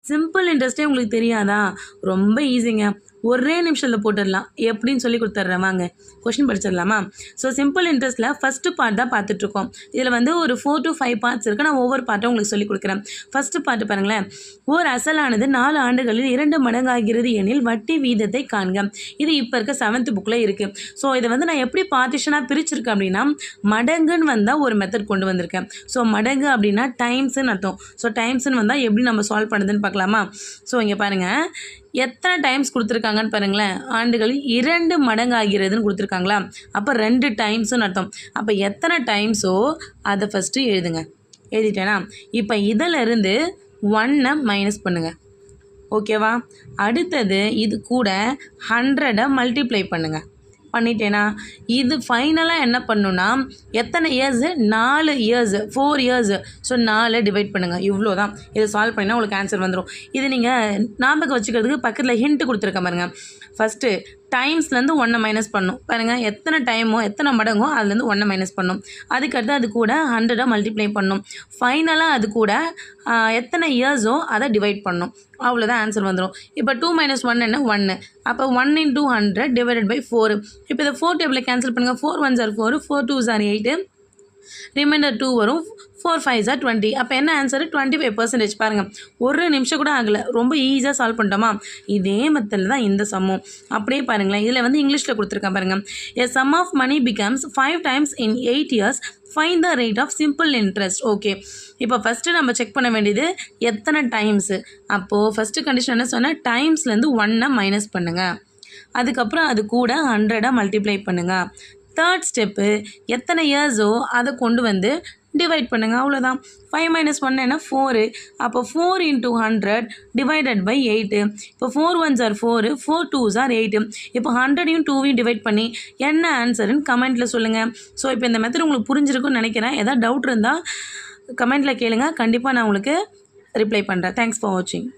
Simple இன்ட்ரெஸ்ட்டே உங்களுக்கு தெரியாதா? ரொம்ப ஈஸிங்க. ஒரே நிமிஷத்தில் போட்டுடலாம். எப்படின்னு சொல்லி கொடுத்துட்றேன் வாங்க. கொஷின் படிச்சிடலாமா? ஸோ சிம்பிள் இன்ட்ரெஸ்ட்டில் ஃபஸ்ட்டு பார்ட் தான் பார்த்துட்ருக்கோம். இதில் வந்து ஒரு 4 to 5 பார்ட்ஸ் இருக்குது. நான் ஒவ்வொரு பார்ட்டும் உங்களுக்கு சொல்லிக் கொடுக்குறேன். ஃபஸ்ட்டு பார்ட்டு பாருங்களேன். ஓர் அசலானது 4 ஆண்டுகளில் 2 மடங்காகிறது எனில் வட்டி வீதத்தை காண்க. இது இப்போ இருக்க 7th புக்கில் இருக்குது. ஸோ இதை வந்து நான் எப்படி பார்ட்டிஷனாக பிரிச்சிருக்கேன் அப்படின்னா, மடங்குன்னு வந்தால் ஒரு மெத்தட் கொண்டு வந்திருக்கேன். ஸோ மடங்கு அப்படின்னா டைம்ஸ்ன்னு அர்த்தம். ஸோ டைம்ஸ்ன்னு வந்தால் எப்படி நம்ம சால்வ் பண்ணுறதுன்னு பார்க்கலாமா? ஸோ இங்கே பாருங்கள், எத்தனை டைம்ஸ் கொடுத்துருக்காங்கன்னு பாருங்களேன். ஆண்டுகளில் 2 மடங்காகிறதுன்னு கொடுத்துருக்காங்களா? அப்போ 2 டைம்ஸ்ன்னு அர்த்தம். அப்போ எத்தனை டைம்ஸோ அதை ஃபஸ்ட்டு எழுதுங்க. எழுதிட்டேனா? இப்போ இதிலிருந்து 1 மைனஸ் பண்ணுங்கள். ஓகேவா? அடுத்தது இது கூட 100 மல்டிப்ளை பண்ணுங்கள். பண்ணிட்டேனா? இது ஃபைனலாக என்ன பண்ணுன்னா, எத்தனை years? 4 years, 4 years. So 4 divide பண்ணுங்கள். இவ்வளோ தான். இதை சால்வ் பண்ணினா உங்களுக்கு ஆன்சர் வந்துடும். இது நீங்கள் ஞாபகம் வச்சுக்கிறதுக்கு பக்கத்தில் ஹிண்ட்டு கொடுத்துருக்க பாருங்க. ஃபஸ்ட்டு டைம்ஸ்லேருந்து 1 மைனஸ் பண்ணும் பாருங்கள். எத்தனை டைமோ எத்தனை மடங்கோ அதுலேருந்து 1 மைனஸ் பண்ணும். அதுக்கடுத்து அது கூட 100 மல்டிப்ளை பண்ணும். ஃபைனலாக அது கூட எத்தனை இயர்ஸோ அதை டிவைட் பண்ணும். அவ்வளோதான், ஆன்சர் வந்துடும். இப்போ 2 - 1 என்ன? 1. அப்போ 1 × 100 டிவைடட் பை 4. இப்போ இதை 4 டேபிளில் கேன்சல் பண்ணுங்கள். 4 1s are 4, 4 2s are 8, reminder 2 வரும். 4 5s are 20. அப்போ என்ன ஆன்சரு? 25%. பாருங்கள், ஒரு நிமிஷம் கூட ஆகலை. ரொம்ப ஈஸியாக சால்வ் பண்ணிட்டோமா? இதே மெத்தடில் தான் இந்த சம்மும். அப்படியே பாருங்களேன், இதில் வந்து இங்கிலீஷில் கொடுத்துருக்கேன் பாருங்கள். A sum of money becomes 5 times in 8 years. Find the rate of simple interest. Okay, இப்போ ஃபஸ்ட்டு நம்ம செக் பண்ண வேண்டியது எத்தனை டைம்ஸு. அப்போது ஃபஸ்ட்டு கண்டிஷன் என்ன சொன்னால், டைம்ஸ்லேருந்து 1 மைனஸ் பண்ணுங்கள். அதுக்கப்புறம் அது கூட 100 மல்டிப்ளை பண்ணுங்கள். தேர்ட் ஸ்டெப்பு, எத்தனை இயர்ஸோ அதை கொண்டு வந்து டிவைட் பண்ணுங்கள். அவ்வளோதான். 5 - 1 என்ன? 4. அப்போ 4 × 100 டிவைடட் பை 8. இப்போ 4 1s are 4, 4 2s are 8. இப்போ 100யும் 2வையும் டிவைட் பண்ணி என்ன ஆன்சருன்னு கமெண்ட்டில் சொல்லுங்கள். ஸோ இப்போ இந்த மெத்தட் உங்களுக்கு புரிஞ்சிருக்குன்னு நினைக்கிறேன். ஏதாவது டவுட் இருந்தால் கமெண்ட்டில் கேளுங்க. கண்டிப்பாக நான் உங்களுக்கு ரிப்ளை பண்ணுறேன். தேங்க்ஸ் ஃபார் வாட்சிங்.